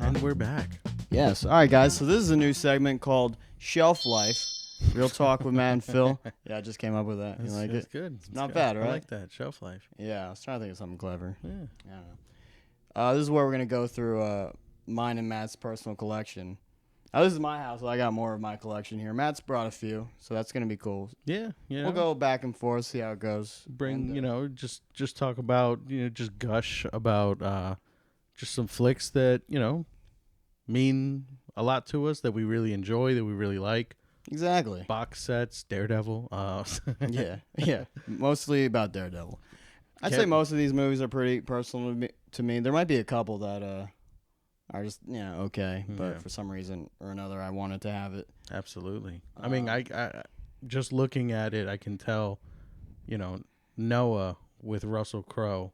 And we're back. Yes. All right, guys. So this is a new segment called Shelf Life. Real talk with Matt and Phil. Yeah, I just came up with that. You like That's it? good. It's not bad, right? I like that. Shelf life. Yeah, I was trying to think of something clever. Yeah. I don't know. This is where we're going to go through mine and Matt's personal collection. Now, this is my house, so I got more of my collection here. Matt's brought a few, so that's going to be cool. Yeah. We'll go back and forth, see how it goes. Bring, And, just talk about, just gush about just some flicks that, mean a lot to us, that we really enjoy, that we really like. Exactly. Box sets, Daredevil. Yeah. Mostly about Daredevil. I'd say most of these movies are pretty personal to me. There might be a couple that are just, okay. But for some reason or another, I wanted to have it. Absolutely. I mean, I just looking at it, I can tell, Noah with Russell Crowe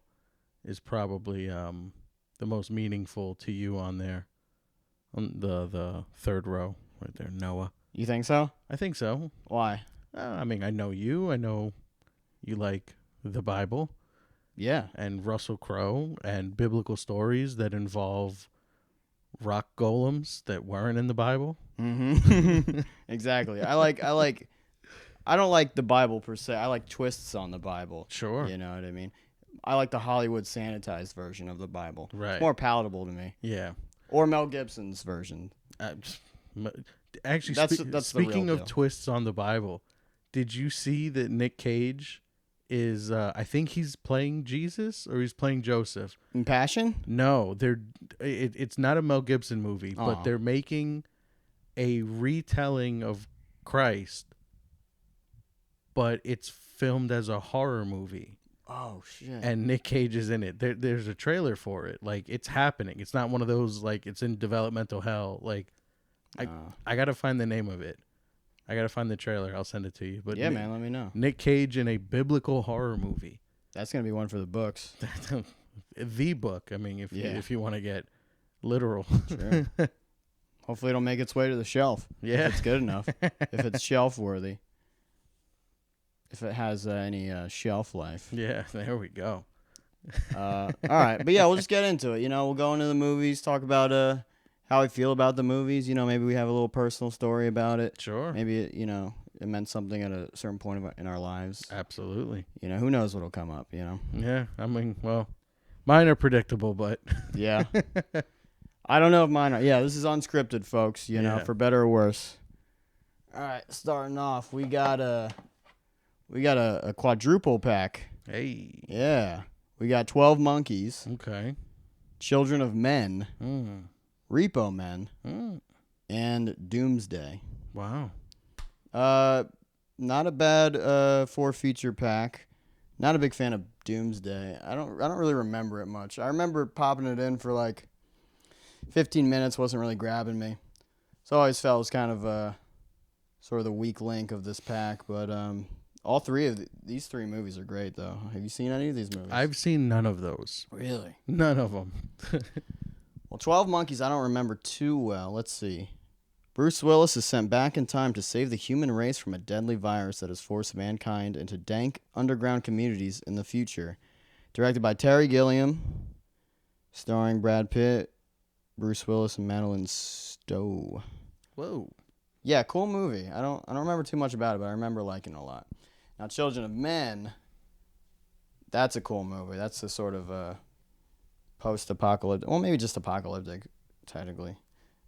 is probably the most meaningful to you on there. On the third row right there, Noah. You think so? I think so. Why? I mean, I know you. I know you like the Bible. Yeah. And Russell Crowe and biblical stories that involve rock golems that weren't in the Bible. Mm-hmm. Exactly. I don't like the Bible per se. I like twists on the Bible. Sure. You know what I mean? I like the Hollywood sanitized version of the Bible. Right. It's more palatable to me. Yeah. Or Mel Gibson's version. Actually, that's speaking the real of deal. twists on the Bible, did you see that Nick Cage is, I think he's playing Jesus or he's playing Joseph? In Passion? No, it's not a Mel Gibson movie, but they're making a retelling of Christ, but it's filmed as a horror movie. Oh, shit. And Nick Cage is in it. There's a trailer for it. Like, it's happening. It's not one of those, like, it's in developmental hell. Like, I got to find the name of it. I got to find the trailer. I'll send it to you. But yeah, man, let me know. Nick Cage in a biblical horror movie. That's going to be one for the books. The book. I mean, if you want to get literal. Sure. Hopefully it'll make its way to the shelf. Yeah. If it's good enough. If it's shelf worthy. If it has any shelf life. Yeah, there we go. All right. But yeah, we'll just get into it. We'll go into the movies, talk about how I feel about the movies. Maybe we have a little personal story about it. Sure. Maybe, it meant something at a certain point in our lives. Absolutely. Who knows what'll come up, Yeah, I mean, well, mine are predictable, but. Yeah. I don't know if mine are. Yeah, this is unscripted, folks, for better or worse. All right, starting off, we got a quadruple pack. Hey. Yeah. We got 12 Monkeys. Okay. Children of Men. Repo Men. And Doomsday. Wow. Not a bad 4-feature pack. Not a big fan of Doomsday. I don't really remember it much. I remember popping it in for like 15 minutes. Wasn't really grabbing me. So I always felt it was kind of sort of the weak link of this pack. But all three of these three movies are great, though. Have you seen any of these movies? I've seen none of those. Really? None of them. Well, 12 Monkeys I don't remember too well. Let's see. Bruce Willis is sent back in time to save the human race from a deadly virus that has forced mankind into dank underground communities in the future. Directed by Terry Gilliam, starring Brad Pitt, Bruce Willis, and Madeline Stowe. Whoa. Yeah, cool movie. I don't remember too much about it, but I remember liking it a lot. Now, Children of Men, that's a cool movie. That's a sort of post-apocalyptic, well, maybe just apocalyptic, technically,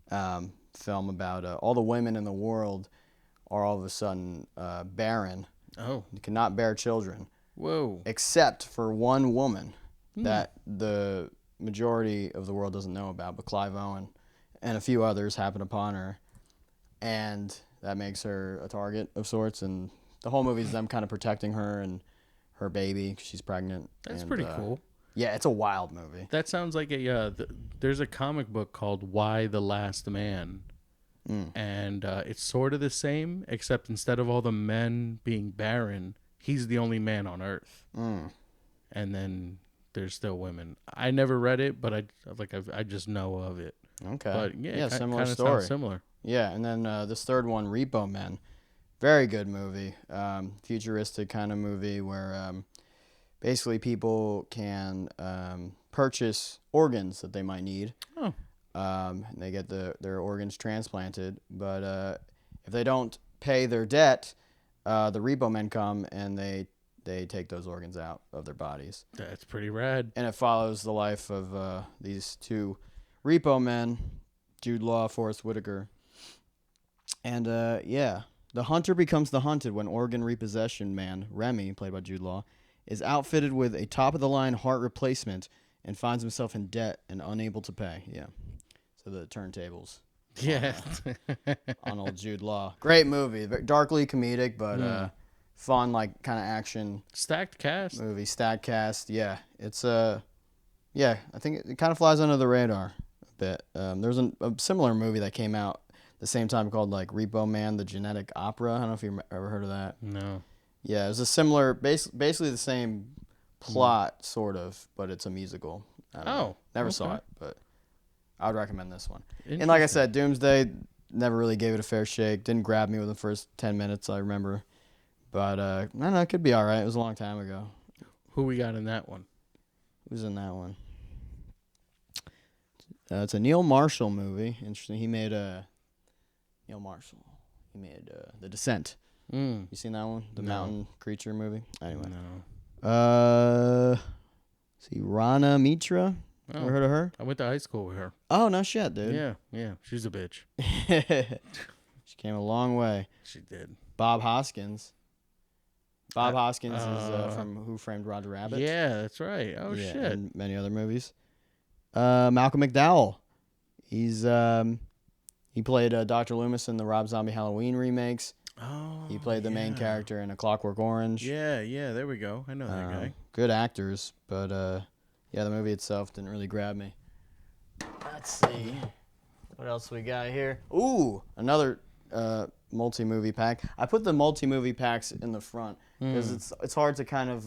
film about all the women in the world are all of a sudden barren. Oh. They cannot bear children. Whoa. Except for one woman that the majority of the world doesn't know about, but Clive Owen and a few others happen upon her. And that makes her a target of sorts. And the whole movie is them kind of protecting her her baby because she's pregnant. That's pretty cool. Yeah, it's a wild movie. That sounds like there's a comic book called Why the Last Man. And it's sort of the same, except instead of all the men being barren, he's the only man on Earth. And then there's still women. I never read it, but I just know of it. Okay. But yeah, similar kind of story. sounds similar. Yeah, and then this third one, Repo Men. Very good movie. Futuristic kind of movie where basically people can purchase organs that they might need. Oh. and they get their organs transplanted. But if they don't pay their debt, the repo men come and they take those organs out of their bodies. That's pretty rad. And it follows the life of these two repo men, Jude Law, Forrest Whitaker. And the hunter becomes the hunted when organ repossession man, Remy, played by Jude Law, is outfitted with a top-of-the-line heart replacement and finds himself in debt and unable to pay. Yeah. So the turntables. Yeah. On old Jude Law. Great movie. Darkly comedic, but fun, like, kind of action. Stacked cast. Movie. Stacked cast. Yeah. It's, I think it kind of flies under the radar a bit. There's a similar movie that came out the same time called, like, Repo Man, the Genetic Opera. I don't know if you've ever heard of that. No. Yeah, it was a similar, basically the same plot, sort of, but it's a musical. I don't know. Never saw it, but I would recommend this one. And like I said, Doomsday, never really gave it a fair shake. Didn't grab me with the first 10 minutes, I remember. But, I don't know, it could be all right. It was a long time ago. Who we got in that one? Who's in that one? It's a Neil Marshall movie. Interesting. He made Neil Marshall. He made The Descent. You seen that one? The mountain creature movie? Anyway. No. See, Rana Mitra? Oh, Ever heard of her? I went to high school with her. Oh, no shit, dude. Yeah. She's a bitch. She came a long way. She did. Bob Hoskins. Bob Hoskins is from Who Framed Roger Rabbit. Yeah, that's right. Oh, yeah, shit. And many other movies. Malcolm McDowell. He's he played Dr. Loomis in the Rob Zombie Halloween remakes. Oh, he played the main character in A Clockwork Orange. Yeah, there we go. I know that guy. Good actors, but the movie itself didn't really grab me. Let's see. What else we got here? Ooh, another multi-movie pack. I put the multi-movie packs in the front because it's hard to kind of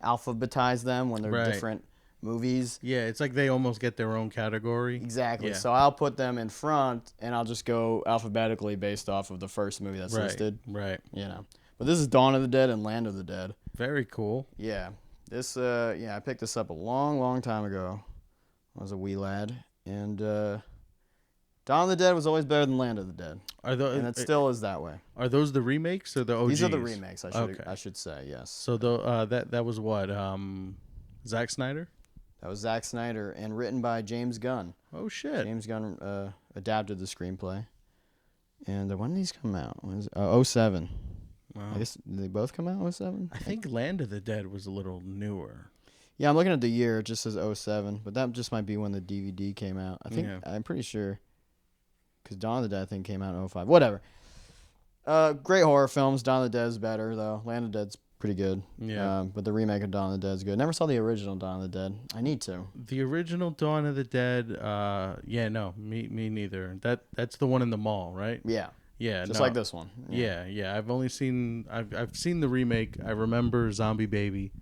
alphabetize them when they're different movies. Yeah, it's like they almost get their own category. Exactly. Yeah. So I'll put them in front, and I'll just go alphabetically based off of the first movie that's listed. Right. You know. But this is Dawn of the Dead and Land of the Dead. Very cool. Yeah. This, I picked this up a long, long time ago. I was a wee lad. And Dawn of the Dead was always better than Land of the Dead. And it still is that way. Are those the remakes or the OGs? These are the remakes, I should say, yes. So that was what? Zack Snyder? That was Zack Snyder and written by James Gunn. Oh, shit. James Gunn adapted the screenplay. And when did these come out? 07. Wow. I guess did they both come out 07? I think Land of the Dead was a little newer. Yeah, I'm looking at the year. It just says 07, but that just might be when the DVD came out. I'm pretty sure, because Dawn of the Dead, I think, came out in 05. Whatever. Great horror films. Dawn of the Dead is better, though. Land of the Dead's pretty good. Yeah. But the remake of Dawn of the Dead is good. Never saw the original Dawn of the Dead. I need to. The original Dawn of the Dead, me neither. That's the one in the mall, right? Yeah. Yeah, just like this one. Yeah. I've seen the remake. I remember Zombie Baby.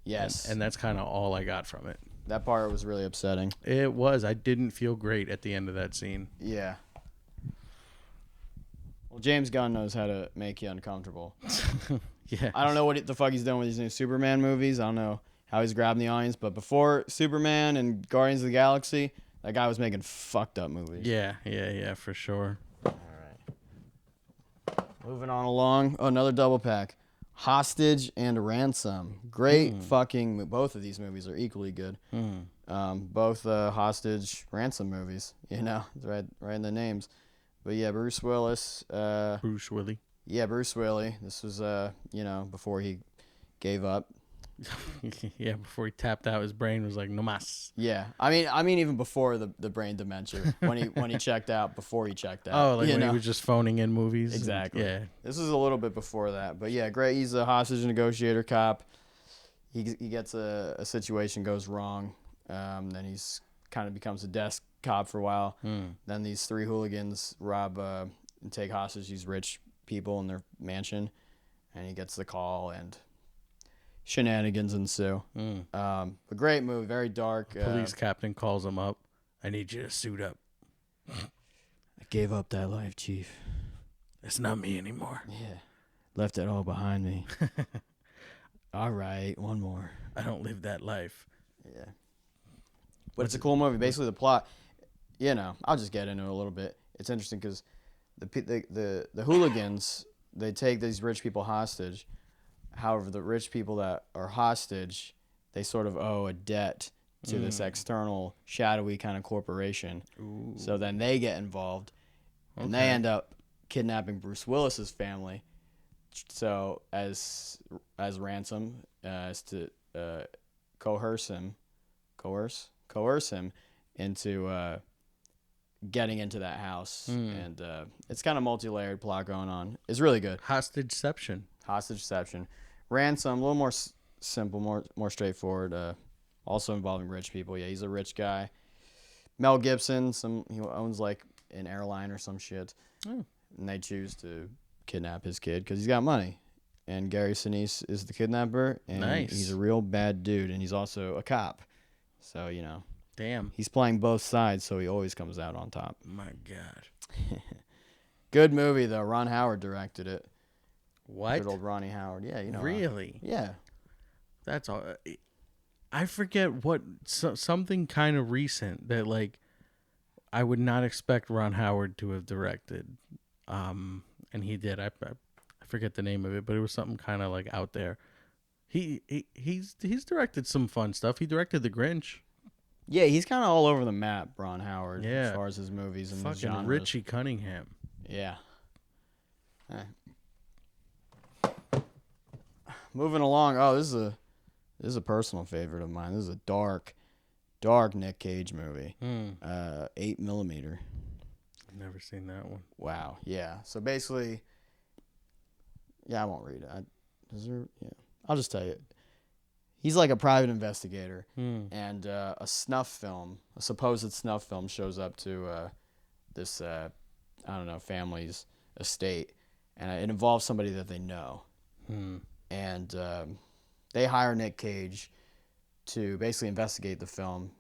Yes. And that's kind of all I got from it. That part was really upsetting. It was. I didn't feel great at the end of that scene. Yeah. Well, James Gunn knows how to make you uncomfortable. Yeah. I don't know what the fuck he's doing with these new Superman movies. I don't know how he's grabbing the audience, but before Superman and Guardians of the Galaxy, that guy was making fucked up movies. Yeah, for sure. Moving on along. Oh, another double pack. Hostage and Ransom. Great fucking... Both of these movies are equally good. Both Hostage, Ransom movies. You know, it's right in the names. But yeah, Bruce Willis. Bruce Willie. Yeah, Bruce Willie. This was, before he gave up. Yeah, before he tapped out, his brain was like, no mas. Yeah, I mean, even before the brain dementia, when he checked out, before he checked out. Oh, like when he was just phoning in movies. Exactly. Yeah. This is a little bit before that, but yeah, great. He's a hostage negotiator cop. He gets a situation goes wrong, then he's kind of becomes a desk cop for a while. Then these three hooligans rob and take hostage these rich people in their mansion, and he gets the call and shenanigans ensue. A great movie, very dark. Police captain calls him up. I need you to suit up. I gave up that life, Chief. It's not me anymore. Yeah. Left it all behind me. All right, one more. I don't live that life. Yeah. But it's a cool movie. Basically, the plot, you know, I'll just get into it a little bit. It's interesting because the hooligans, they take these rich people hostage. However, the rich people that are hostage, they sort of owe a debt to this external, shadowy kind of corporation. Ooh. So then they get involved, and they end up kidnapping Bruce Willis's family. So as ransom, as to coerce him into getting into that house. And it's kind of multi-layered plot going on. It's really good. Hostageception. Ransom, a little more simple, more straightforward. Also involving rich people. Yeah, he's a rich guy. Mel Gibson, he owns like an airline or some shit. And they choose to kidnap his kid because he's got money. And Gary Sinise is the kidnapper, and he's a real bad dude, and he's also a cop. So, you know. Damn. He's playing both sides, so he always comes out on top. My God. Good movie, though. Ron Howard directed it. What? Good old Ronnie Howard. Yeah, you know. Really? Yeah. That's all. I forget what, something kind of recent that, like, I would not expect Ron Howard to have directed. And he did. I forget the name of it, but it was something kind of like out there. He's directed some fun stuff. He directed The Grinch. Yeah, he's kind of all over the map, Ron Howard, Yeah. as far as his movies and his Fucking genres. Richie Cunningham. Yeah. Moving along. Oh, this is a personal favorite of mine. This is a dark Nick Cage movie. 8mm. I've never seen that one. Wow. Yeah. So basically, yeah, I won't read it. I'll just tell you. He's like a private investigator, and a supposed snuff film, shows up to this family's estate, and it involves somebody that they know, and they hire Nick Cage to basically investigate the film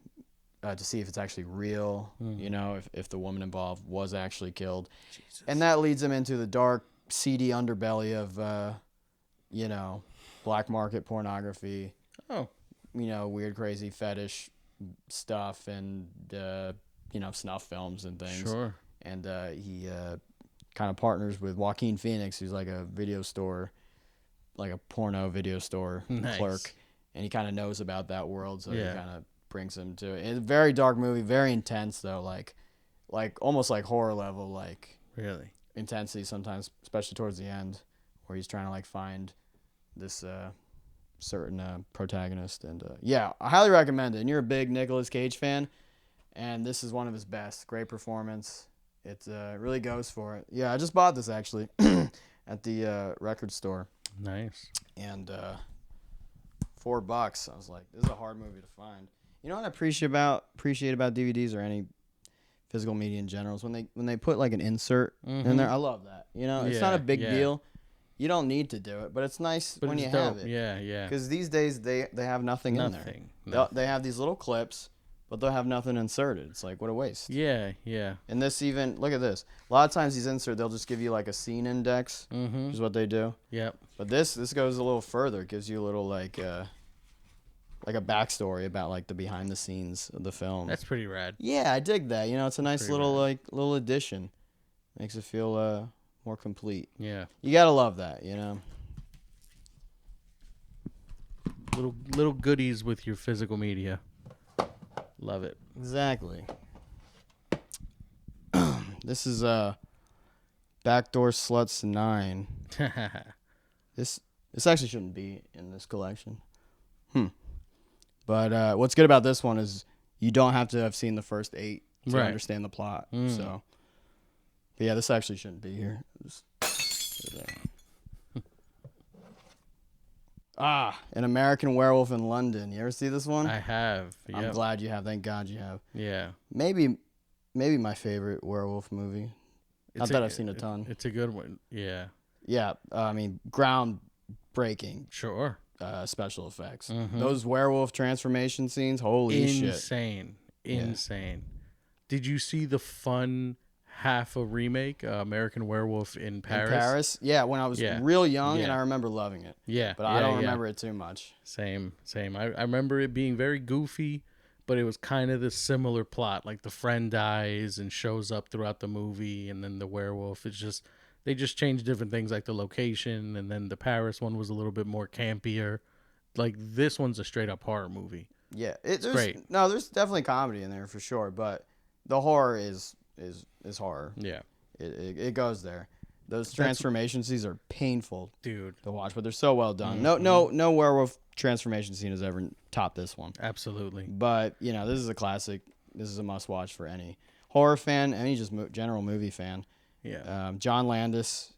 to see if it's actually real, you know, if the woman involved was actually killed. Jesus. And that leads them into the dark, seedy underbelly of, black market pornography. Oh. You know, weird, crazy fetish stuff and, snuff films and things. Sure. And he kind of partners with Joaquin Phoenix, who's like a video store, like a porno video store clerk. And he kind of knows about that world, so he kind of brings him to it. It's a very dark movie, very intense, though, like almost like horror level, like really intensity sometimes, especially towards the end, where he's trying to, like, find this certain protagonist. And I highly recommend it. And you're a big Nicolas Cage fan, and this is one of his best. Great performance. It really goes for it. Yeah, I just bought this actually at the record store. Nice. And $4. I was like, this is a hard movie to find. You know what I appreciate about DVDs or any physical media in general is when they put like an insert in there. I love that. You know, it's not a big deal. You don't need to do it, but it's nice when you have it. Yeah, yeah. Because these days they have nothing in there. Nothing. They have these little clips, but they'll have nothing inserted. It's like, what a waste. Yeah, yeah. And this even, look at this. A lot of times these insert, they'll just give you like a scene index, is what they do. Yep. But this goes a little further. It gives you a little like a backstory about like the behind the scenes of the film. That's pretty rad. Yeah, I dig that. You know, it's a nice little addition. Makes it feel more complete. Yeah. You gotta love that, you know. Little goodies with your physical media. Love it. Exactly. This is Backdoor Sluts 9. This actually shouldn't be in this collection. But what's good about this one is you don't have to have seen the first 8 to understand the plot. So, but yeah, this actually shouldn't be here. An American Werewolf in London. You ever see this one? I have. Yep. I'm glad you have. Thank God you have. Yeah. Maybe my favorite werewolf movie. Not that I've seen a ton. It's a good one. Yeah. Yeah. I mean, groundbreaking. Sure. Special effects. Those werewolf transformation scenes. Holy shit. Insane. Yeah. Did you see the fun half a remake, American Werewolf in Paris? In Paris? Yeah, when I was real young, and I remember loving it. Yeah. But I don't remember it too much. Same. I remember it being very goofy, but it was kind of the similar plot. Like the friend dies and shows up throughout the movie, and then the werewolf. It's just they just changed different things like the location, and then the Paris one was a little bit more campier. Like this one's a straight up horror movie. Yeah, It's great. No, there's definitely comedy in there for sure, but the horror is horror. Yeah, It goes there. Those transformation scenes are painful, dude. to watch, but they're so well done. Mm-hmm. No werewolf transformation scene has ever topped this one. Absolutely. But this is a classic. This is a must watch for any horror fan, any just general movie fan. Yeah. John Landis,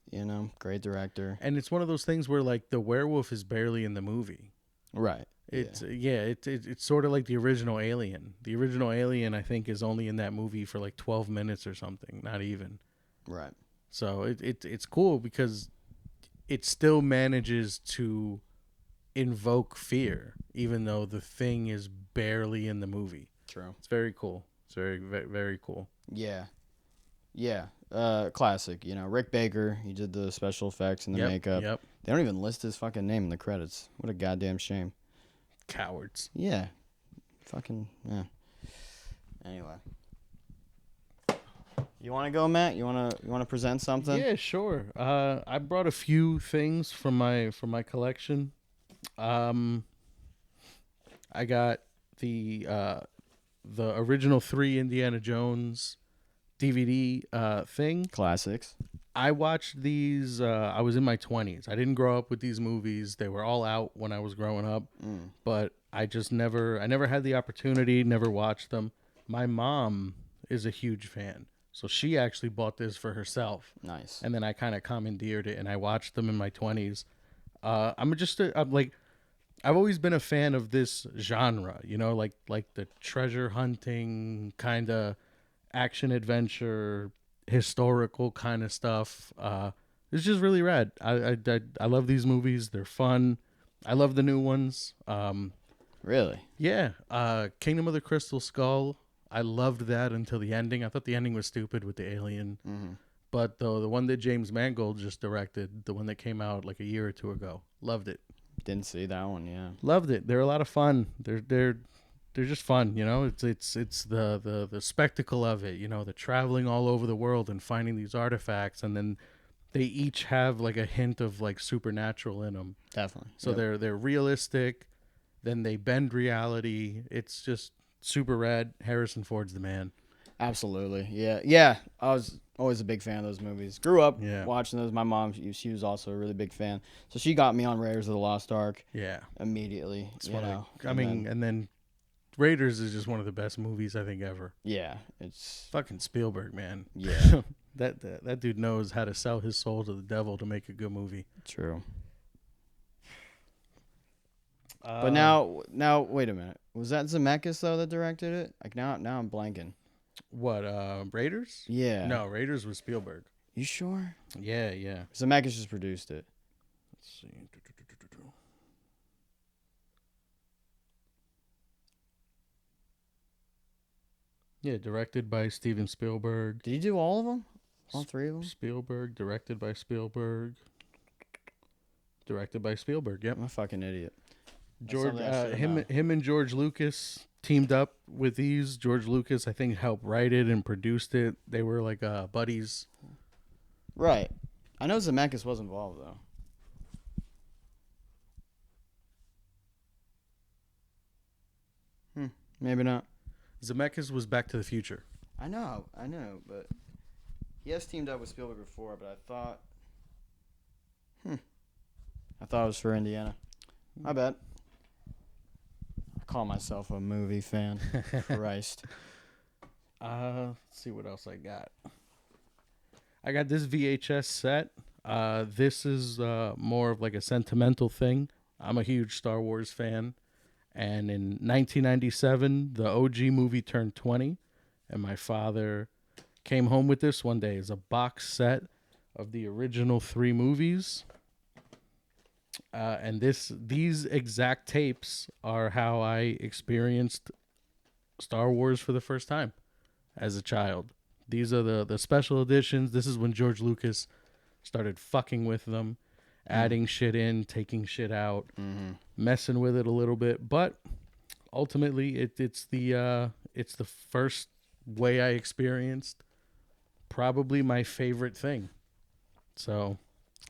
great director. And it's one of those things where like the werewolf is barely in the movie. Right. It's it's sort of like the original Alien. The original Alien, I think, is only in that movie for like 12 minutes or something, not even. Right. So it's cool because it still manages to invoke fear, even though the thing is barely in the movie. True. It's very cool. It's very, very, very cool. Yeah. Yeah. Classic. Rick Baker, he did the special effects and the makeup. Yep. They don't even list his fucking name in the credits. What a goddamn shame. Cowards. Yeah. Fucking, yeah. Anyway. You want to go, Matt? You want to present something? Yeah, sure. I brought a few things from my collection. I got the original 3 Indiana Jones DVD thing. Classics. I watched these. I was in my 20s. I didn't grow up with these movies. They were all out when I was growing up, but I never had the opportunity. Never watched them. My mom is a huge fan. So she actually bought this for herself. Nice. And then I kind of commandeered it, and I watched them in my 20s. I'm like, I've always been a fan of this genre, like the treasure hunting kind of action adventure, historical kind of stuff. It's just really rad. I love these movies. They're fun. I love the new ones. Really? Yeah. Kingdom of the Crystal Skull. I loved that until the ending. I thought the ending was stupid with the alien. Mm-hmm. But the one that James Mangold just directed, the one that came out like a year or two ago, loved it. Didn't see that one, yeah. Loved it. They're a lot of fun. They're just fun, It's the spectacle of it, the traveling all over the world and finding these artifacts, and then they each have like a hint of like supernatural in them. Definitely. So they're realistic, then they bend reality. It's just super rad. Harrison Ford's the man. Absolutely. Yeah. I was always a big fan of those movies. Grew up watching those. My mom, she was also a really big fan. So she got me on Raiders of the Lost Ark. Yeah. Immediately. And then Raiders is just one of the best movies I think ever. Yeah. It's fucking Spielberg, man. Yeah. that dude knows how to sell his soul to the devil to make a good movie. True. But now, wait a minute. Was that Zemeckis though that directed it? Like now I'm blanking. What? Raiders? Yeah. No, Raiders was Spielberg. You sure? Yeah. Zemeckis just produced it. Let's see. Yeah, directed by Steven Spielberg. Did he do all of them? All 3 of them? Spielberg, directed by Spielberg. Directed by Spielberg. Yep. I'm a fucking idiot. Him and George Lucas teamed up with these. George Lucas, I think, helped write it and produced it. They were like buddies. Right. I know Zemeckis was involved though. Maybe not. Zemeckis was Back to the Future. I know, but he has teamed up with Spielberg before, but I thought it was for Indiana. My bad. I call myself a movie fan. Christ. Let's see what else I got. I got this VHS set. This is more of like a sentimental thing. I'm a huge Star Wars fan. And in 1997, the OG movie turned 20. And my father came home with this one day as a box set of the original 3 movies. And these exact tapes are how I experienced Star Wars for the first time as a child. These are the special editions. This is when George Lucas started fucking with them, adding shit in, taking shit out, messing with it a little bit. But ultimately, it's the first way I experienced probably my favorite thing. So,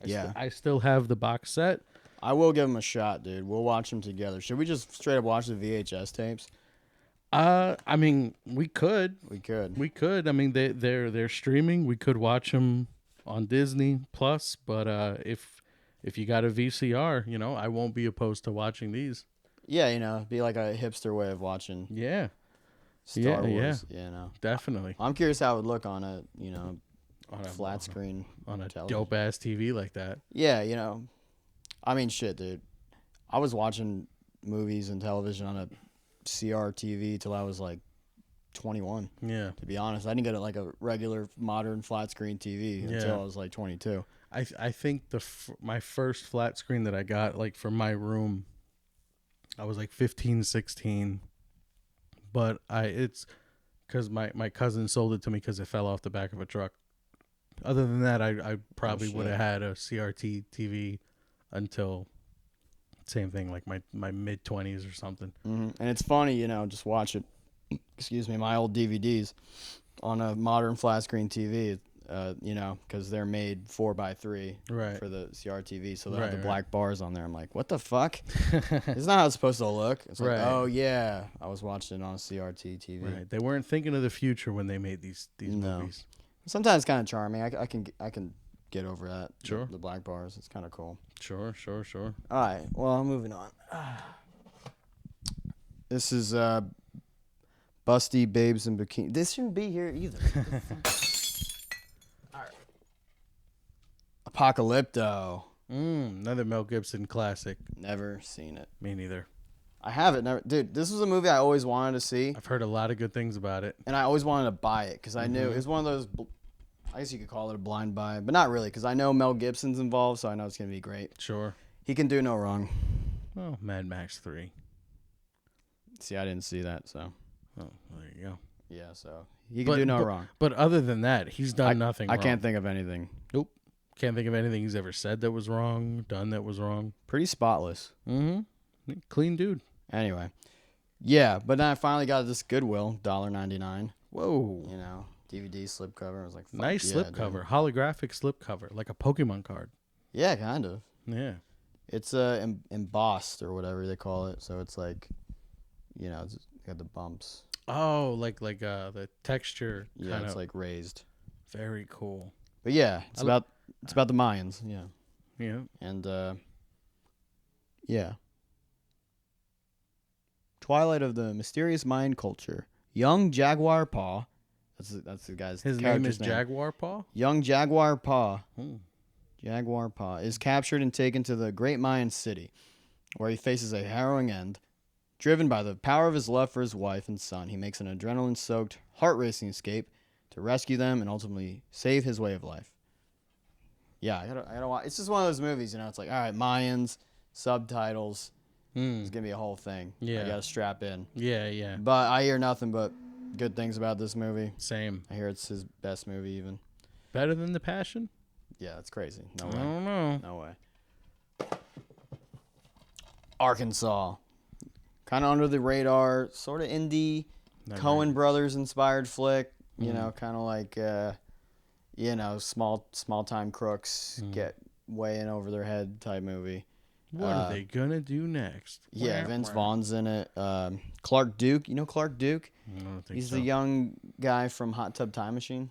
Yeah. I still have the box set. I will give them a shot, dude. We'll watch them together. Should we just straight up watch the VHS tapes? I mean, we could. We could. We could. I mean, they're streaming. We could watch them on Disney Plus. But if you got a VCR, I won't be opposed to watching these. Yeah, it'd be like a hipster way of watching Yeah, Star yeah, Wars. definitely. I'm curious how it would look on a On a flat screen on a television. dope ass TV like that. Yeah, I mean, shit, dude. I was watching movies and television on a CRTV till I was like 21. Yeah, To be honest, I didn't get like a regular modern flat screen TV until I was like 22. I think my first flat screen that I got like for my room, I was like 15, 16. But it's because my cousin sold it to me because it fell off the back of a truck. Other than that, I probably would have had a CRT TV until same thing, like my mid 20s or something. Mm-hmm. And it's funny, just watch it. Excuse me, my old DVDs on a modern flat screen TV. Because they're made 4x3 Right. for the CRTV, so they have Right, the black bars on there. I'm like, what the fuck? It's not how it's supposed to look. It's like, Right. oh yeah, I was watching it on a CRT TV. Right. They weren't thinking of the future when they made these No. movies. Sometimes kind of charming. I can get over that. Sure. The black bars. It's kind of cool. Sure. All right. Well, moving on. This is Busty Babes in Bikini. This shouldn't be here either. All right. Apocalypto. Another Mel Gibson classic. Never seen it. Me neither. I haven't. Never. Dude, this was a movie I always wanted to see, I've heard a lot of good things about it. and I always wanted to buy it because I knew it was one of those. I guess you could call it a blind buy, but not really because I know Mel Gibson's involved, so I know it's gonna be great. Sure. He can do no wrong. Oh, Mad Max 3. See, I didn't see that, so Oh, there you go. yeah, so he can do no wrong. But other than that, he's done nothing I wrong. can't think of anything. Nope. Can't think of anything he's ever said that was wrong, done that was wrong. Pretty spotless. Mm-hmm. Clean dude. Anyway, yeah, but then I finally got this Goodwill, $1.99. Whoa. DVD slipcover. I was like, fuck Nice yeah, slipcover. dude. Holographic slipcover. Like a Pokemon card. Yeah, kind of. Yeah. It's embossed or whatever they call it. So it's like, it's got the bumps. Oh, like the texture. Yeah, it's like raised. Very cool. But yeah, it's about the Mayans. Yeah. Yeah. And yeah. Twilight of the Mysterious Mayan Culture. Young Jaguar Paw. That's the guy's. His name is Jaguar Paw. Young Jaguar Paw. Hmm. Jaguar Paw is captured and taken to the Great Mayan City, where he faces a harrowing end. Driven by the power of his love for his wife and son, he makes an adrenaline-soaked, heart-racing escape to rescue them and ultimately save his way of life. Yeah, I gotta watch. It's just one of those movies, it's like, all right, Mayans, subtitles. It's gonna be a whole thing. Yeah. I gotta strap in. Yeah. But I hear nothing but good things about this movie. Same. I hear it's his best movie, even. Better than The Passion? Yeah, that's crazy. No I way. don't know. No way. Arkansas. Kind of under the radar, sort of indie, Coen Brothers inspired flick. Kind of like, small time crooks get way in over their head type movie. What are they gonna do next? Yeah, Vince Vaughn's in it. Clark Duke. You know Clark Duke? I don't think He's so. the young guy from Hot Tub Time Machine.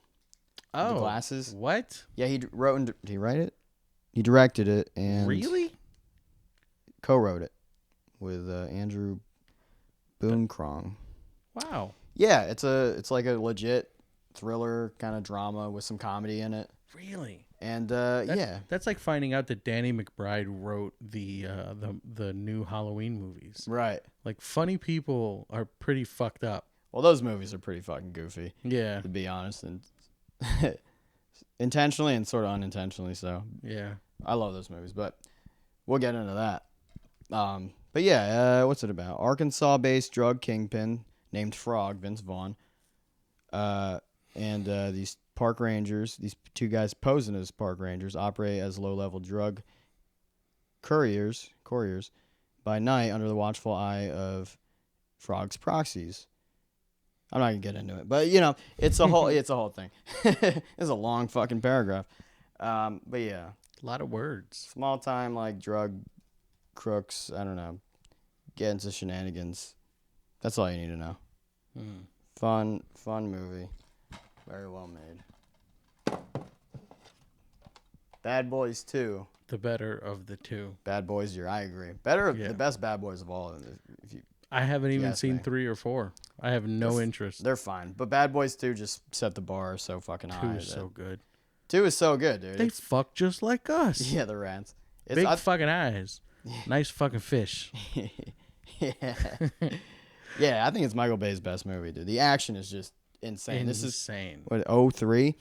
Oh, the glasses. What? Yeah, he wrote and did he write it? He directed it and Really? co-wrote it with Andrew Boone Krong. Wow. Yeah, it's like a legit thriller kind of drama with some comedy in it. Really? And yeah, that's like finding out that Danny McBride wrote the new Halloween movies. Right. Like funny people are pretty fucked up. Well, those movies are pretty fucking goofy. Yeah. To be honest, and intentionally and sort of unintentionally so. Yeah. I love those movies, but we'll get into that. But yeah, what's it about? Arkansas-based drug kingpin named Frog, Vince Vaughn, and these park rangers, these two guys posing as park rangers, operate as low-level drug couriers by night under the watchful eye of frogs proxies. I'm not gonna get into it, but it's a whole thing. It's a long fucking paragraph. But yeah, A lot of words. small time like drug crooks. I don't know, get into shenanigans. That's all you need to know. Fun movie, very well made. Bad Boys 2. The better of the two. Bad Boys Year. I agree. The best Bad Boys of all. If you, I haven't even ask seen me. 3 or 4. I have no interest. They're fine, but Bad Boys 2 just set the bar so fucking 2 high. is so good. 2 is so good, dude. They fuck just like us. Yeah, the rants. Big fucking eyes. Nice fucking fish. Yeah. Yeah, I think it's Michael Bay's best movie, dude. The action is just insane. This is insane. what, 03?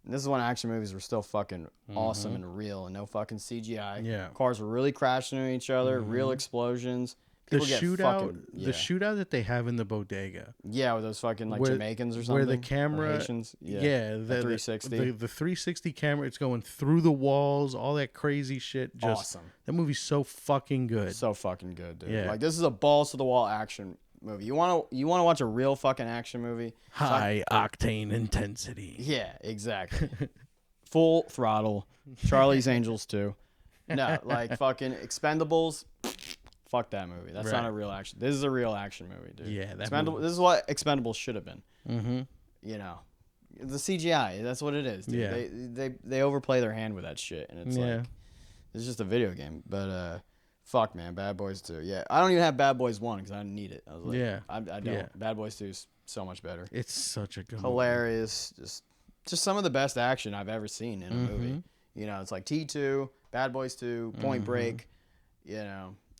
This is when action movies were still fucking awesome and real and no fucking CGI. Yeah. Cars were really crashing into each other, real explosions. The People get shootout that they have in the bodega. Yeah, with those fucking like Jamaicans or something. Where the camera, Haitians. the 360. The 360 camera, it's going through the walls, all that crazy shit. Just Awesome. That movie's so fucking good. So fucking good, dude. Yeah. Like this is a balls to the wall action movie. You wanna watch a real fucking action movie? High octane intensity. Yeah, exactly. Full throttle. Charlie's Angels too. No, like fucking Expendables. Fuck that movie. That's not a real action. This is a real action movie, dude. Yeah, This is what Expendables should have been. Mm-hmm. The CGI. That's what it is, dude. Yeah. They overplay their hand with that shit, and it's like it's just a video game. But fuck, man, Bad Boys 2. Yeah, I don't even have Bad Boys 1 because I didn't need it. I was like, I don't. Yeah. Bad Boys 2 is so much better. It's such a good Hilarious. Just some of the best action I've ever seen in a movie. It's like T2, Bad Boys 2, Point Break.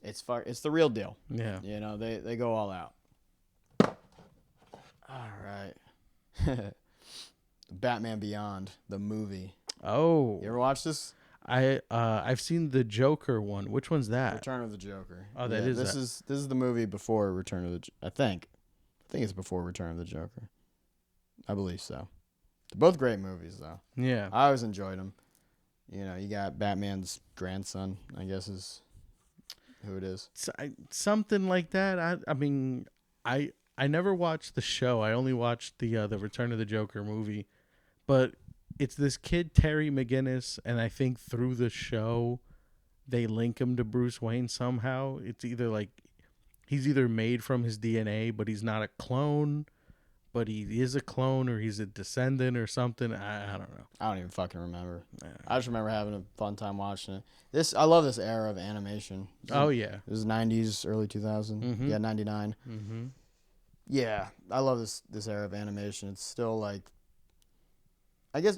It's the real deal. Yeah. They go all out. All right. Batman Beyond, the movie. Oh. You ever watch this? I've seen the Joker one. Which one's that? Return of the Joker. Oh, this is the movie before Return of the I think it's before Return of the Joker. I believe so. They're both great movies though. Yeah. I always enjoyed them. You got Batman's grandson, I guess is who it is. Something like that. I mean, I never watched the show. I only watched the Return of the Joker movie. But it's this kid, Terry McGinnis, and I think through the show they link him to Bruce Wayne somehow. It's either like he's either made from his DNA, but he's not a clone, but he is a clone, or he's a descendant or something. I don't know. I don't even fucking remember. I just remember having a fun time watching it. I love this era of animation. It was 90s, early 2000s. Mm-hmm. Yeah, 99. Mm-hmm. Yeah, I love this era of animation. It's still like, I guess,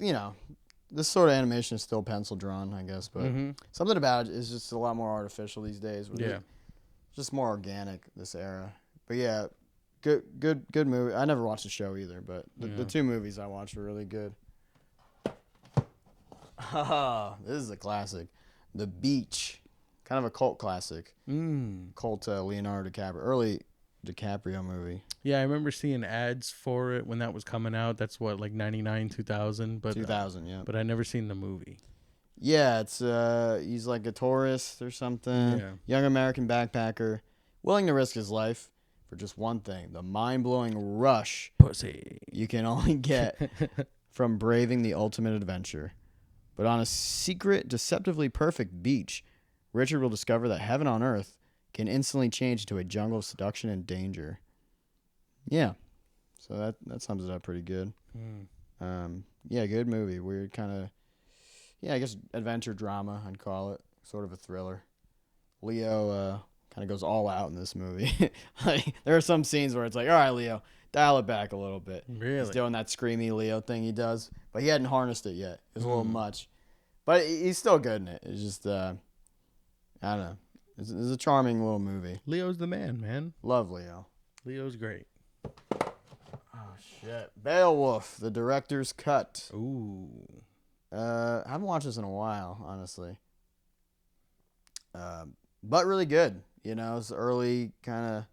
this sort of animation is still pencil drawn, I guess, but something about it is just a lot more artificial these days. Yeah. It's just more organic, this era. But yeah, good movie. I never watched the show either, but the two movies I watched were really good. This is a classic. The Beach. Kind of a cult classic. Cult Leonardo DiCaprio. Early DiCaprio movie. Yeah, I remember seeing ads for it when that was coming out. That's what, like 99, 2000? But 2000, yeah. But I never seen the movie. Yeah, it's he's like a tourist or something. Yeah. Young American backpacker, willing to risk his life for just one thing: the mind-blowing rush Pussy. you can only get from braving the ultimate adventure. But on a secret, deceptively perfect beach, Richard will discover that heaven on earth can instantly change into a jungle of seduction and danger. Yeah, so that sums it up pretty good. Yeah, good movie. Weird kind of, I guess adventure drama, I'd call it. Sort of a thriller. Leo kind of goes all out in this movie. Like, there are some scenes where it's like, all right, Leo, dial it back a little bit. Really? He's doing that screamy Leo thing he does, but he hadn't harnessed it yet. It was a little much. But he's still good in it. It's just, I don't know. It's a charming little movie. Leo's the man. Love Leo. Leo's great. Oh, shit. Beowulf, the director's cut. Ooh. I haven't watched this in a while, honestly. But really good. It's early, kind of,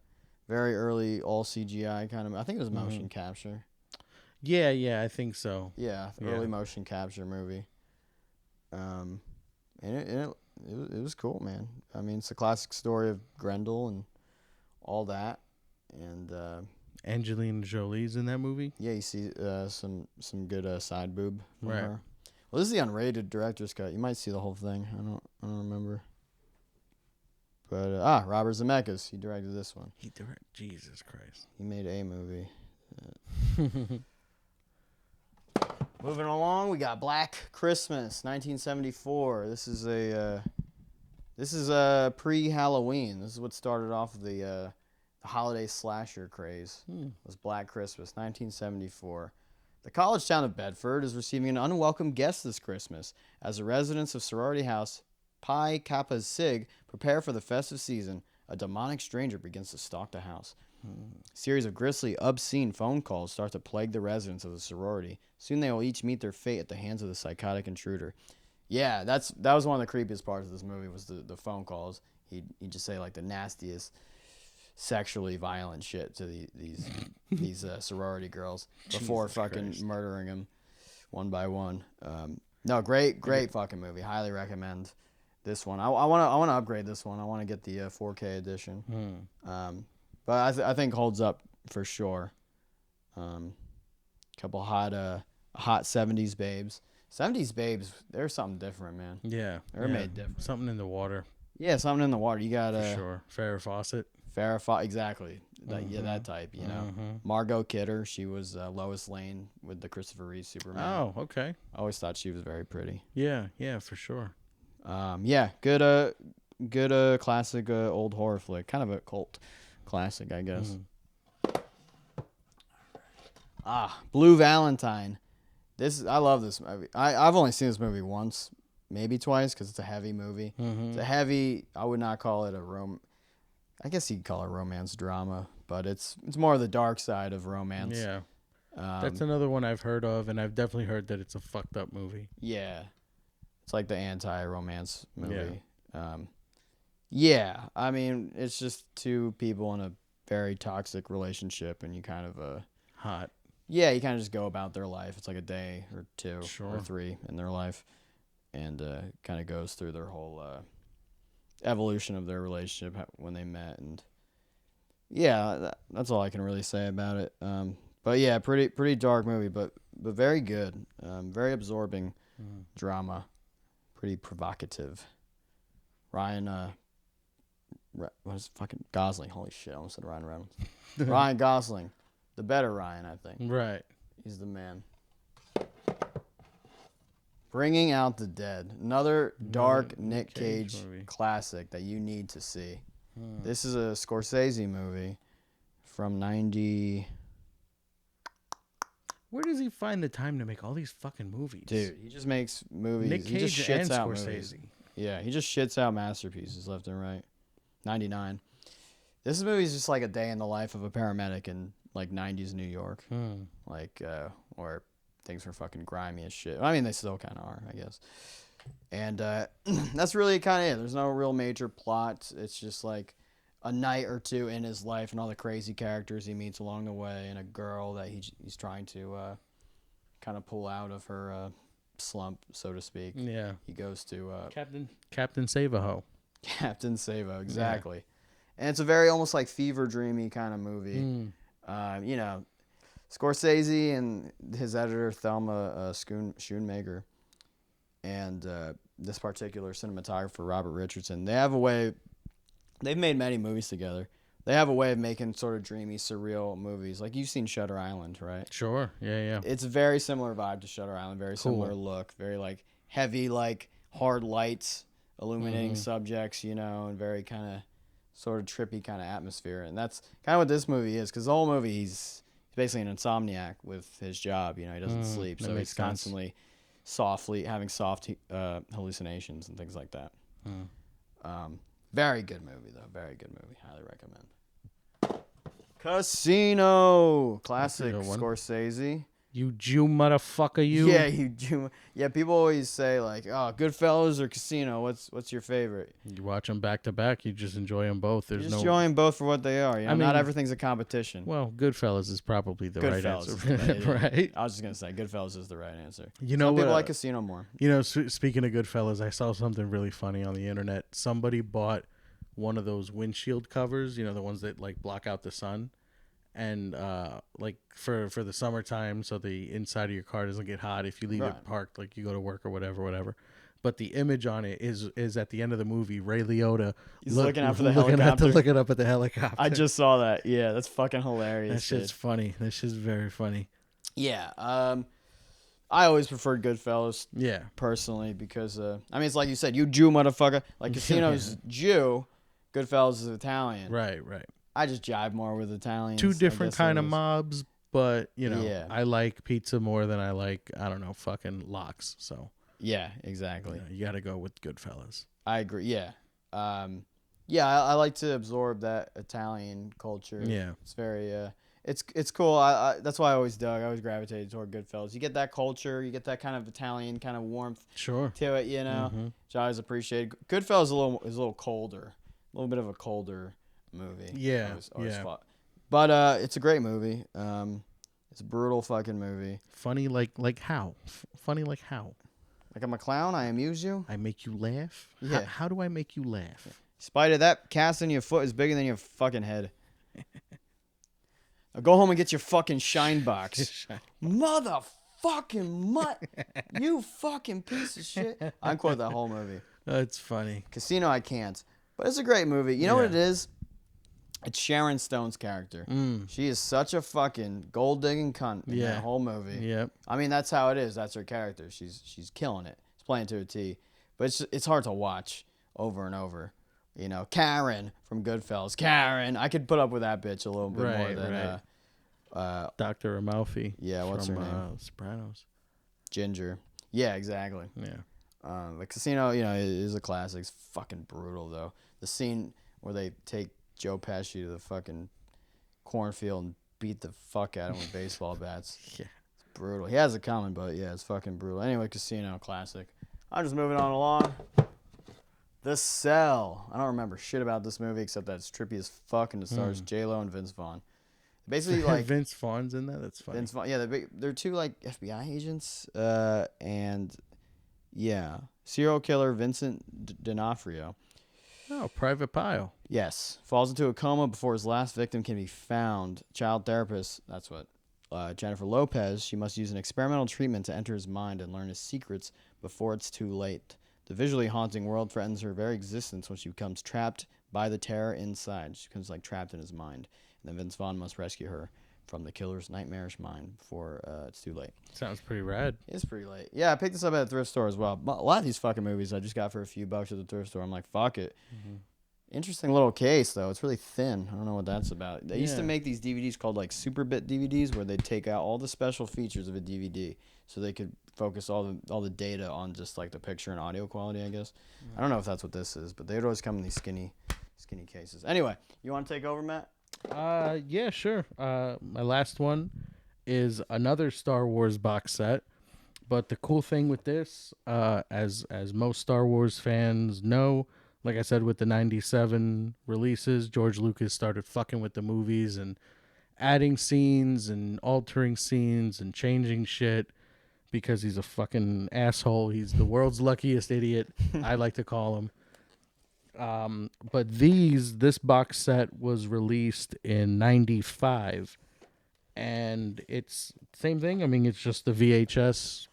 very early, all CGI kind of. I think it was motion capture. Yeah, I think so. Yeah, early motion capture movie. And it was cool, man. I mean, it's a classic story of Grendel and all that. and Angelina Jolie's in that movie. yeah, you see some good side boob from Right. her. Well, this is the unrated director's cut. You might see the whole thing. I don't remember. But Robert Zemeckis, he directed this one. He directed. Jesus Christ. He made a movie. Moving along, we got Black Christmas, 1974. This is a pre-Halloween. This is what started off the holiday slasher craze. Was Black Christmas, 1974. The college town of Bedford is receiving an unwelcome guest this Christmas as the residents of sorority house Pi Kappa Sig prepare for the festive season. A demonic stranger begins to stalk the house. A series of grisly, obscene phone calls start to plague the residents of the sorority. Soon they will each meet their fate at the hands of the psychotic intruder. Yeah, that was one of the creepiest parts of this movie was the phone calls. He'd just say like the nastiest, sexually violent shit to these sorority girls before Jesus fucking Christ. murdering them one by one. No, great fucking movie. Highly recommend this one. I want to upgrade this one. I want to get the 4K edition. But I think holds up for sure. Couple hot 70s babes. 70s babes, they're something different, man. Yeah. They're made different. Something in the water. Yeah, something in the water. You got For sure. Farrah Fawcett. exactly. That type, you know. Margot Kidder, she was Lois Lane with the Christopher Reeve Superman. Oh, okay. I always thought she was very pretty. Yeah, for sure. Yeah, good classic old horror flick. Kind of a cult classic, I guess. Blue Valentine. I love this movie. I've only seen this movie once, maybe twice, because it's a heavy movie. It's a heavy. I would not call it I guess you could call it a romance drama, but it's more of the dark side of romance. Yeah. That's another one I've heard of, and I've definitely heard that it's a fucked up movie. Yeah, it's like the anti-romance movie. Yeah, I mean, it's just two people in a very toxic relationship, and you kind of Hot. Yeah, you kind of just go about their life. It's like a day or two Sure. or three in their life, and kind of goes through their whole evolution of their relationship when they met, and yeah, that's all I can really say about it. But yeah, pretty dark movie, but very good, very absorbing drama, pretty provocative. Ryan, what is fucking Gosling? Holy shit, I almost said Ryan Reynolds. Ryan Gosling. The better Ryan, I think. Right. He's the man. Bringing Out the Dead. Another dark Nick Cage movie. classic that you need to see. This is a Scorsese movie from 90... Where does he find the time to make all these fucking movies? Dude, he just makes movies. Nick He just Cage shits and out Scorsese. movies. Yeah, he just shits out masterpieces left and right. 99. This movie is just like a day in the life of a paramedic in like 90s New York. Like, where things were fucking grimy as shit. I mean, they still kind of are, I guess. And that's really kind of it. There's no real major plot. It's just like a night or two in his life and all the crazy characters he meets along the way and a girl that he's trying to kind of pull out of her slump, so to speak. Yeah. He goes to Captain Save-A-Ho. Captain Savo, exactly. Yeah. And it's a very almost like fever dreamy kind of movie. You know, Scorsese and his editor Thelma Schoonmaker and this particular cinematographer Robert Richardson, they have a way. They've made many movies together. They have a way of making sort of dreamy, surreal movies. Like you've seen Shutter Island, right? Sure. Yeah. It's a very similar vibe to Shutter Island. Very similar look. Very like heavy, like hard lights illuminating subjects, you know, and very kind of sort of trippy kind of atmosphere. And that's kind of what this movie is, because the whole movie he's basically an insomniac with his job. You know, he doesn't sleep, so he's constantly having soft hallucinations and things like that. Very good movie, though. Very good movie. Highly recommend. Casino. Classic Scorsese. You Jew motherfucker, you. Yeah, you Jew. Yeah, people always say, like, oh, Goodfellas or Casino. What's your favorite? You watch them back to back. You just enjoy them both. You just enjoy them both for what they are. You know? I mean, not everything's a competition. Well, Goodfellas is probably the right answer. Right? I was just going to say, Goodfellas is the right answer. You know, some people like Casino more. You know, speaking of Goodfellas, I saw something really funny on the internet. Somebody bought one of those windshield covers, you know, the ones that, like, block out the sun. and like for the summertime, so the inside of your car doesn't get hot if you leave it parked, like you go to work or whatever. But the image on it is at the end of the movie, Ray Liotta. He's looking out for the helicopter. Looking up at the helicopter. I just saw that. Yeah, that's fucking hilarious. That shit's funny. That shit's very funny. Yeah. I always preferred Goodfellas. Yeah. Personally, because I mean, it's like you said, you Jew motherfucker. Like Casino's Jew, Goodfellas is Italian. Right. I just jive more with Italians. Two different kind of mobs, but you know, Yeah. I like pizza more than I like, I don't know, fucking locks. So yeah, exactly. you got to go with Goodfellas. I agree. Yeah. I like to absorb that Italian culture. Yeah. It's very it's cool. I that's why I always gravitated toward Goodfellas. You get that culture, you get that kind of Italian kind of warmth Sure. to it, you know. Which I always appreciate. Goodfellas is a little colder. A little bit of a colder movie. Yeah. Always fought. But it's a great movie. It's a brutal fucking movie. Funny like how? Funny like how? Like I'm a clown, I amuse you. I make you laugh? Yeah. How do I make you laugh? Spider, that cast in your foot is bigger than your fucking head. Now go home and get your fucking shine box. Motherfucking mutt. You fucking piece of shit. I quote that whole movie. That's funny. Casino, I can't. But it's a great movie. You know what it is? It's Sharon Stone's character. She is such a fucking gold-digging cunt in that whole movie. Yep. I mean, that's how it is. That's her character. She's killing it. She's playing to a T. But it's hard to watch over and over. You know, Karen from Goodfellas. Karen. I could put up with that bitch a little bit more than Dr. Amalfi. Yeah, what's her name? Sopranos. Ginger. Yeah, exactly. Yeah. The Casino, you know, is a classic. It's fucking brutal, though. The scene where they take Joe Pesci to the fucking cornfield and beat the fuck out of him with baseball bats. Yeah. It's brutal. He has it coming, but yeah, it's fucking brutal. Anyway, Casino, classic. I'm just moving on along. The Cell. I don't remember shit about this movie except that it's trippy as fuck and it stars J-Lo and Vince Vaughn. Basically, like Vince Vaughn's in that. That's funny. Vince Vaughn, yeah, they're two like FBI agents, and yeah, serial killer Vincent D'Onofrio. Oh, Private Pile. Yes, falls into a coma before his last victim can be found. Child therapist. That's what. Jennifer Lopez. She must use an experimental treatment to enter his mind and learn his secrets before it's too late. The visually haunting world threatens her very existence when she becomes trapped by the terror inside. She becomes like trapped in his mind. And then Vince Vaughn must rescue her from the killer's nightmarish mind before it's too late. Sounds pretty rad. It's pretty late. Yeah, I picked this up at a thrift store as well. A lot of these fucking movies I just got for a few bucks at the thrift store. I'm like, fuck it. Interesting little case, though. It's really thin. I don't know what that's about. They used to make these DVDs called like Super Bit DVDs where they'd take out all the special features of a DVD so they could focus all the data on just like the picture and audio quality, I guess. I don't know if that's what this is, but they'd always come in these skinny cases. Anyway, you want to take over, Matt? Yeah, sure. My last one is another Star Wars box set. But the cool thing with this, as most Star Wars fans know, like I said, with the 97 releases, George Lucas started fucking with the movies and adding scenes and altering scenes and changing shit because he's a fucking asshole. He's the world's luckiest idiot, I like to call him. But this box set was released in 95, and it's same thing. I mean, it's just the VHS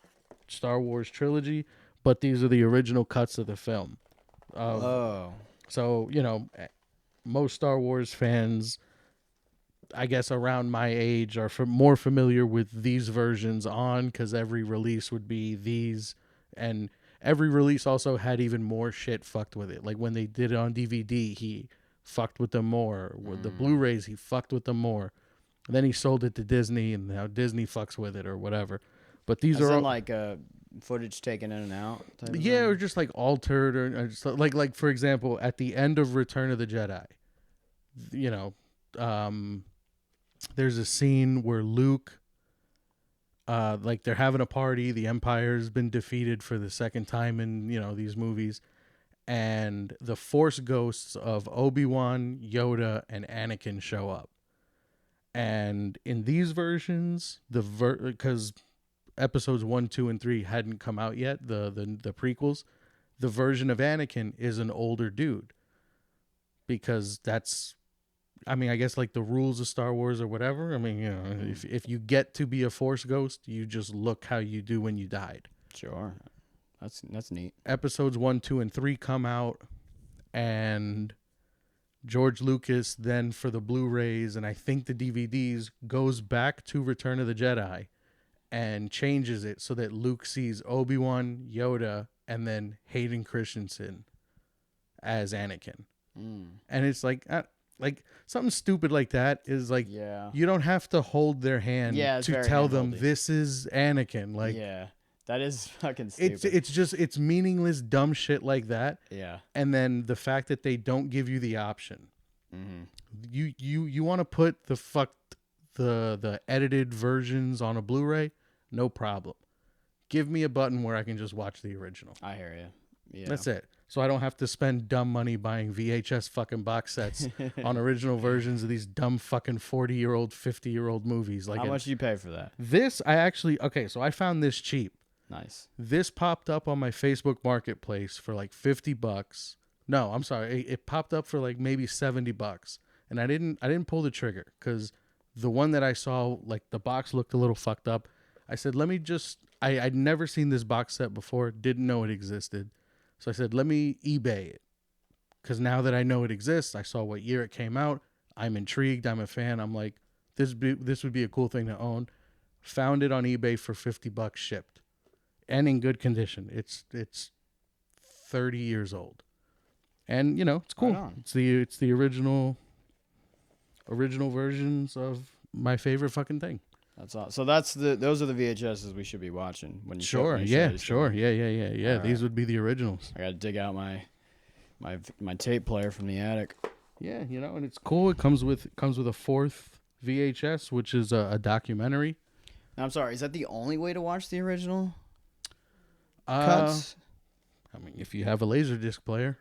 Star Wars trilogy, but these are the original cuts of the film. So, you know, most Star Wars fans, I guess around my age, are more familiar with these versions on, because every release would be these, and every release also had even more shit fucked with it. Like when they did it on DVD, he fucked with them more. With the Blu-rays, he fucked with them more. And then he sold it to Disney, and now Disney fucks with it or whatever. But these are like footage taken in and out. Or just like altered, or just like for example, at the end of Return of the Jedi, you know, there's a scene where Luke, like they're having a party. The Empire's been defeated for the second time in, you know, these movies, and the Force ghosts of Obi-Wan, Yoda, and Anakin show up. And in these versions, because episodes 1, 2, and 3 hadn't come out yet, the prequels, the version of Anakin is an older dude, because that's I mean, I guess like the rules of Star Wars or whatever. I mean, if you get to be a Force ghost, you just look how you do when you died. Sure. That's neat. Episodes 1, 2, and 3 come out, and George Lucas then for the Blu-rays and I think the DVDs goes back to Return of the Jedi and changes it so that Luke sees Obi-Wan, Yoda, and then Hayden Christensen as Anakin. And it's like something stupid like that is like, you don't have to hold their hand to tell them this is Anakin. Like, that is fucking stupid. It's meaningless, dumb shit like that. Yeah. And then the fact that they don't give you the option. You want to put the edited versions on a Blu-ray? No problem. Give me a button where I can just watch the original. I hear you. Yeah. That's it. So I don't have to spend dumb money buying VHS fucking box sets on original versions of these dumb fucking 40-year-old, 50-year-old movies. Like, how much do you pay for that? This, so I found this cheap. Nice. This popped up on my Facebook Marketplace for like $50. No, I'm sorry. It popped up for like maybe $70. And I didn't pull the trigger because the one that I saw, like the box looked a little fucked up. I said, let me just, I'd never seen this box set before, didn't know it existed. So I said, let me eBay it. Because now that I know it exists, I saw what year it came out. I'm intrigued. I'm a fan. I'm like, this would be a cool thing to own. Found it on eBay for $50 shipped. And in good condition. It's 30 years old. And, it's cool. Right on. It's the original versions of my favorite fucking thing. That's all. So those are the VHSs we should be watching when you Sure. Yeah. Right. These would be the originals. I got to dig out my tape player from the attic. Yeah, and it's cool. It comes with a fourth VHS, which is a documentary. Now, I'm sorry. Is that the only way to watch the original cuts? I mean, if you have a Laserdisc player.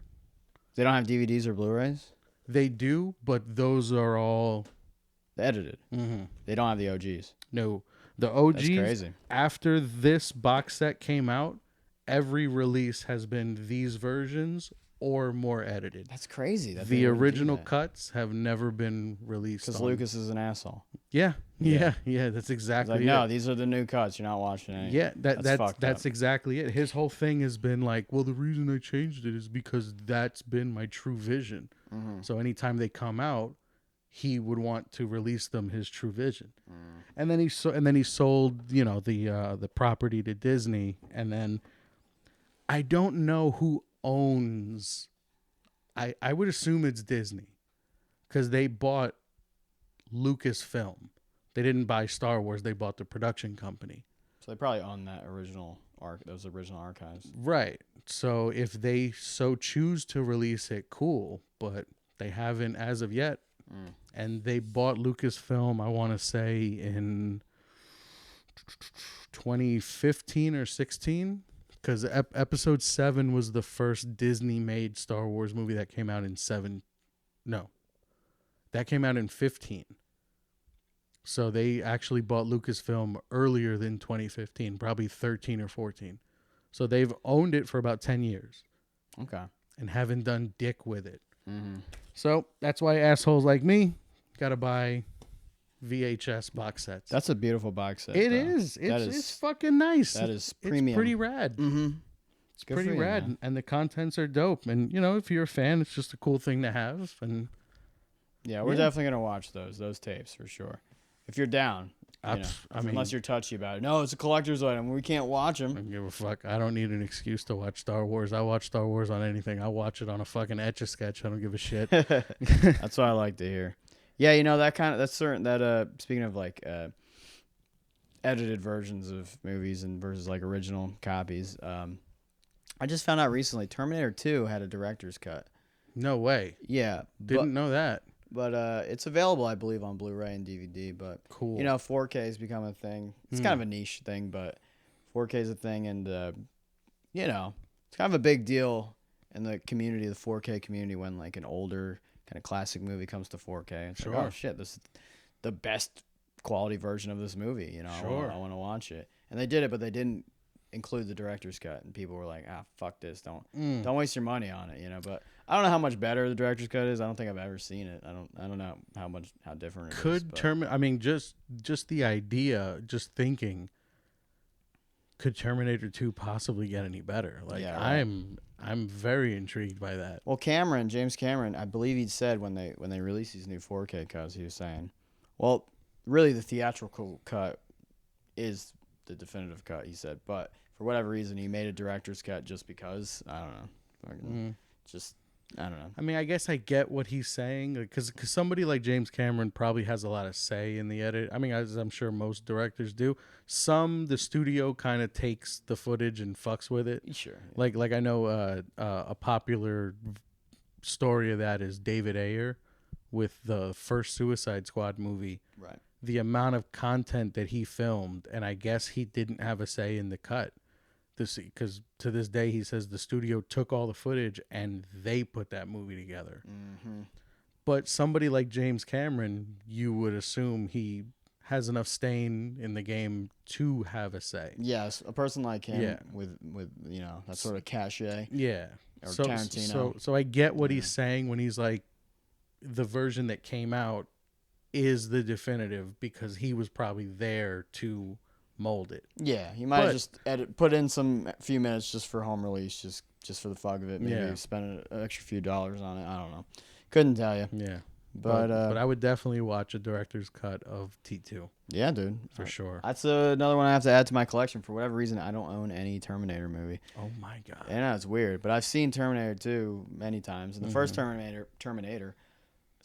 They don't have DVDs or Blu-rays? They do, but those are all edited. Mm-hmm. They don't have the OGs. No. The OGs, that's crazy. After this box set came out, every release has been these versions or more edited. That's crazy. The original cuts have never been released. Because Lucas is an asshole. Yeah. That's exactly it. No, these are the new cuts. You're not watching any. Yeah, that's exactly it. His whole thing has been like, well, the reason I changed it is because that's been my true vision. Mm-hmm. So anytime they come out, he would want to release them his true vision. And then he sold, the property to Disney, and then I don't know who owns. I would assume it's Disney because they bought Lucasfilm. They didn't buy Star Wars. They bought the production company. So they probably own those original archives. Right. So if they so choose to release it, cool. But they haven't as of yet. And they bought Lucasfilm, I want to say, in 2015 or 16. Because episode 7 was the first Disney-made Star Wars movie that came out in 7. No. That came out in 15. So they actually bought Lucasfilm earlier than 2015, probably 13 or 14. So they've owned it for about 10 years. Okay. And haven't done dick with it. Mm-hmm. So that's why assholes like me got to buy VHS box sets. That's a beautiful box set. It is. It's fucking nice. That is premium. It's pretty rad. Mm-hmm. It's pretty rad. Man. And the contents are dope. And, if you're a fan, it's just a cool thing to have. And yeah, we're definitely going to watch those tapes for sure. If you're down. Unless you're touchy about it. No, it's a collector's item. We can't watch them. I don't give a fuck. I don't need an excuse to watch Star Wars. I watch Star Wars on anything. I watch it on a fucking Etch-a-Sketch. I don't give a shit. That's what I like to hear. Yeah, speaking of like edited versions of movies and versus like original copies, I just found out recently Terminator 2 had a director's cut. No way. Yeah. Didn't know that. But it's available, I believe, on Blu-ray and DVD. But cool. 4K has become a thing. It's kind of a niche thing, but 4K is a thing, and it's kind of a big deal in the community, the 4K community, when like an older kind of classic movie comes to 4K. It's like, oh shit, this is the best quality version of this movie. I want to watch it, and they did it, but they didn't include the director's cut, and people were like, fuck this, don't waste your money on it. But I don't know how much better the director's cut is. I don't think I've ever seen it. I don't know how different it is. I mean, just the idea, just thinking, could Terminator 2 possibly get any better? Like, Yeah, right. I'm very intrigued by that. Well, James Cameron, I believe he'd said when they released these new 4K cuts, he was saying, well, really the theatrical cut is the definitive cut, he said, but for whatever reason he made a director's cut just because. I don't know. Just I don't know. I mean, I guess I get what he's saying, because somebody like James Cameron probably has a lot of say in the edit. I mean, as I'm sure most directors do. The studio kind of takes the footage and fucks with it. Sure. Yeah. Like I know a popular story of that is David Ayer with the first Suicide Squad movie. Right. The amount of content that he filmed, and I guess he didn't have a say in the cut. Because to this day he says the studio took all the footage and they put that movie together. Mm-hmm. But somebody like James Cameron, you would assume he has enough stain in the game to have a say. Yes, a person like him with that sort of cachet. Yeah. Or Tarantino. So I get what he's saying when he's like, the version that came out is the definitive because he was probably there to mold it. Yeah, he might have just put in some few minutes just for home release, just for the fuck of it. Maybe spend an extra few dollars on it. I don't know. Couldn't tell you. Yeah. But I would definitely watch a director's cut of T2. Yeah, dude. For sure. That's another one I have to add to my collection. For whatever reason, I don't own any Terminator movie. Oh, my God. I know, it's weird. But I've seen Terminator 2 many times. And the first Terminator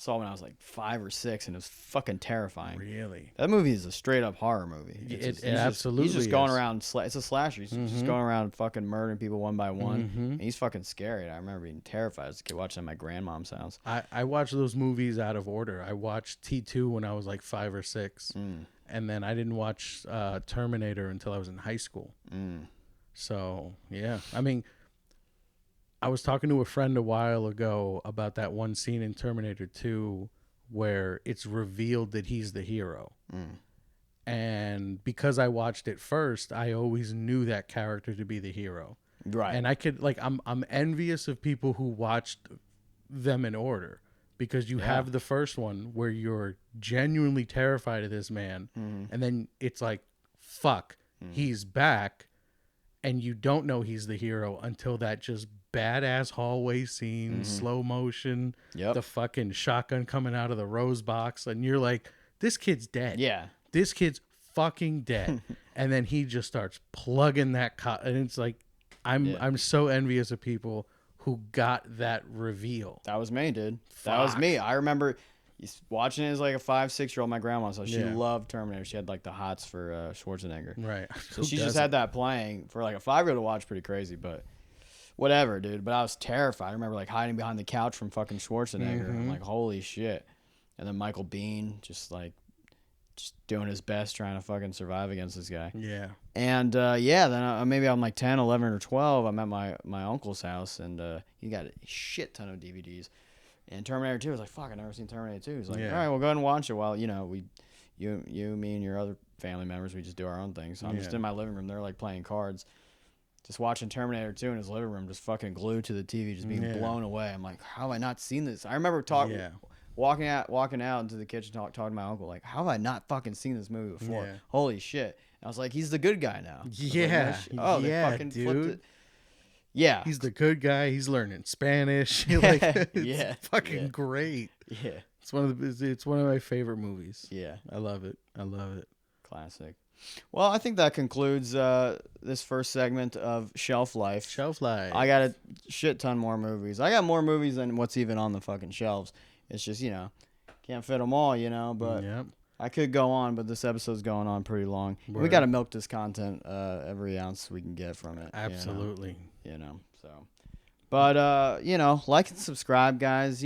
I saw when I was like 5 or 6, and it was fucking terrifying. Really? That movie is a straight up horror movie. It absolutely he's just going around. It's a slasher. He's just going around fucking murdering people one by one. And he's fucking scary. I remember being terrified as a kid watching it at my grandmom's house. I watched those movies out of order. I watched T2 when I was like 5 or 6. And then I didn't watch Terminator until I was in high school. So, yeah. I mean, I was talking to a friend a while ago about that one scene in Terminator 2 where it's revealed that he's the hero. And because I watched it first, I always knew that character to be the hero. Right. And I could I'm envious of people who watched them in order, because you have the first one where you're genuinely terrified of this man, and then it's like, fuck, he's back, and you don't know he's the hero until that just badass hallway scene, slow motion, the fucking shotgun coming out of the rose box, and you're like, this kid's dead. Yeah. This kid's fucking dead. And then he just starts plugging that and it's like, I'm so envious of people who got that reveal. That was me, dude. That was me. I remember watching it as like a 5-6-year-old. My grandma, so she loved Terminator. She had like the hots for Schwarzenegger. Right. So she just had that playing for like a 5-year-old to watch. Pretty crazy, but whatever, dude. But I was terrified. I remember like hiding behind the couch from fucking Schwarzenegger. I'm like, holy shit. And then Michael Biehn just doing his best trying to fucking survive against this guy. Yeah. And then maybe I'm like 10, 11, or 12. I'm at my uncle's house, and he got a shit ton of DVDs. And Terminator 2, I was like, fuck, I've never seen Terminator 2. He's like, all right, we'll go ahead and watch it while, you, me, and your other family members, we just do our own thing. So I'm just in my living room. They're like playing cards, just watching Terminator 2 in his living room, just fucking glued to the TV, just being blown away. I'm like, how have I not seen this? I remember walking out into the kitchen, talking to my uncle, like, how have I not fucking seen this movie before? Yeah. Holy shit. And I was like, he's the good guy now. Yeah. Like, they fucking dude. flipped it. Yeah. He's the good guy. He's learning Spanish. Like, it's fucking great. Yeah. It's one of my favorite movies. Yeah. I love it. Classic. Well, I think that concludes this first segment of Shelf Life. Shelf Life. I got a shit ton more movies. I got more movies than what's even on the fucking shelves. It's just, can't fit them all, but I could go on, but this episode's going on pretty long. We got to milk this content every ounce we can get from it. Absolutely. So. But, like and subscribe, guys,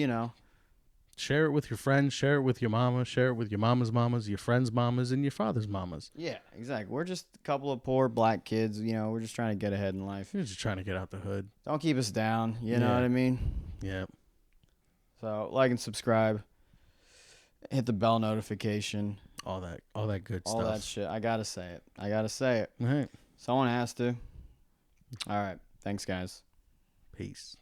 Share it with your friends. Share it with your mama. Share it with your mama's mamas, your friends' mamas, and your father's mamas. Yeah, exactly. We're just a couple of poor black kids. We're just trying to get ahead in life. We're just trying to get out the hood. Don't keep us down. You know what I mean? Yeah. So like and subscribe. Hit the bell notification. All that good stuff. All that shit. I gotta say it. All right. Someone has to. All right. Thanks, guys. Peace.